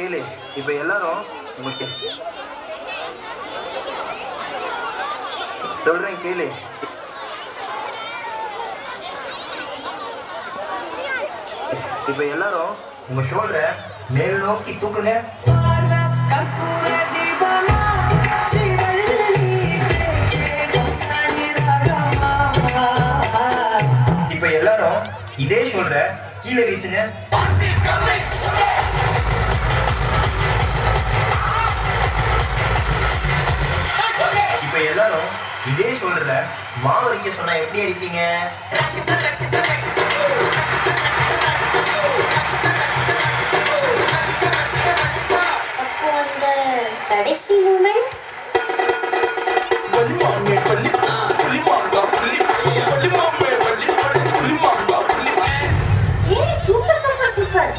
கேளு. இப்ப எல்லாரும் உங்களுக்கு சொல்றேன் கேளு. இப்ப எல்லாரும் உங்க ஷோல்டரை மேல் நோக்கி தூக்குங்க. இப்ப எல்லாரும் இதே ஷோல்டரை கீழே வீசுங்க. இப்ப எல்லாரும் இதே ஷோல்டர்ல மாவு அரிக்க சொன்னா எப்படி அரிப்பீங்க? அப்போ அந்த கடைசி மூமெண்ட் சூப்பர் சூப்பர் சூப்பர்.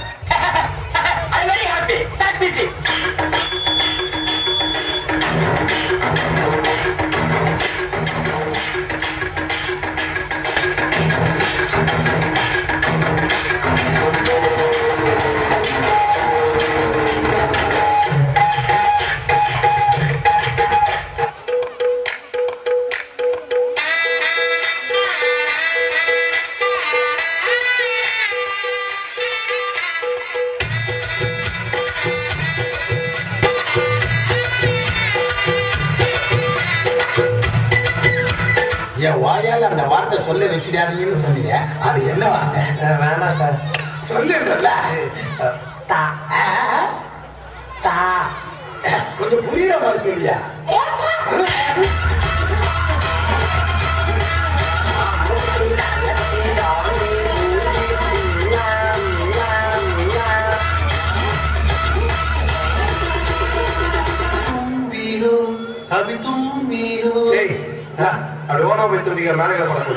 என் வாயால் அந்த வார்த்தை சொல்ல வச்சிடாதீங்கன்னு சொன்னீங்க. அது என்ன வார்த்தை? வேணாம் சார். சொல்லுன்றல தா தா கொஞ்சம் புரியுற மாதிரி சொல்லியா? அபி தும்மியோ. அப்படி ஓட போய் தும்பிக்க மேலே போது.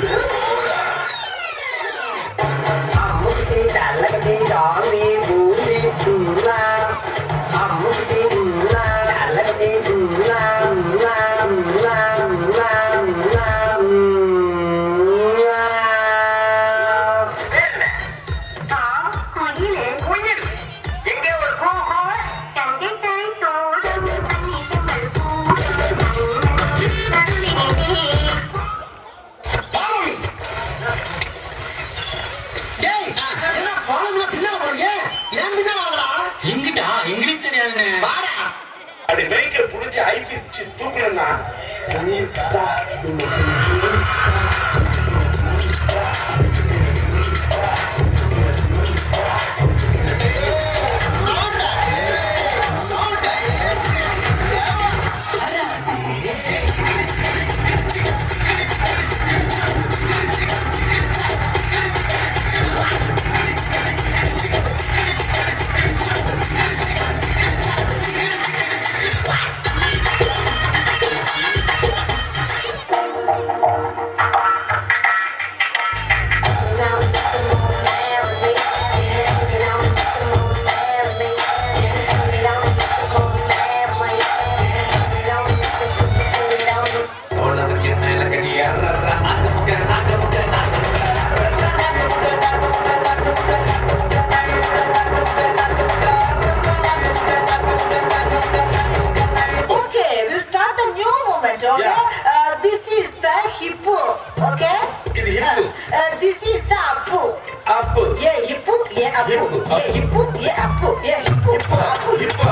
எங்கிட்டா இங்கிலீஷ் தெரியாதுங்க. அப்படி மைக்க புடிச்சு ஐபிச்சு தூக்கலன்னா this is the hippo, okay? This is the appu. Appu. Yeah, hippo, yeah, appu. Yeah, hippo, yeah, appu. Yeah, hippo, appu.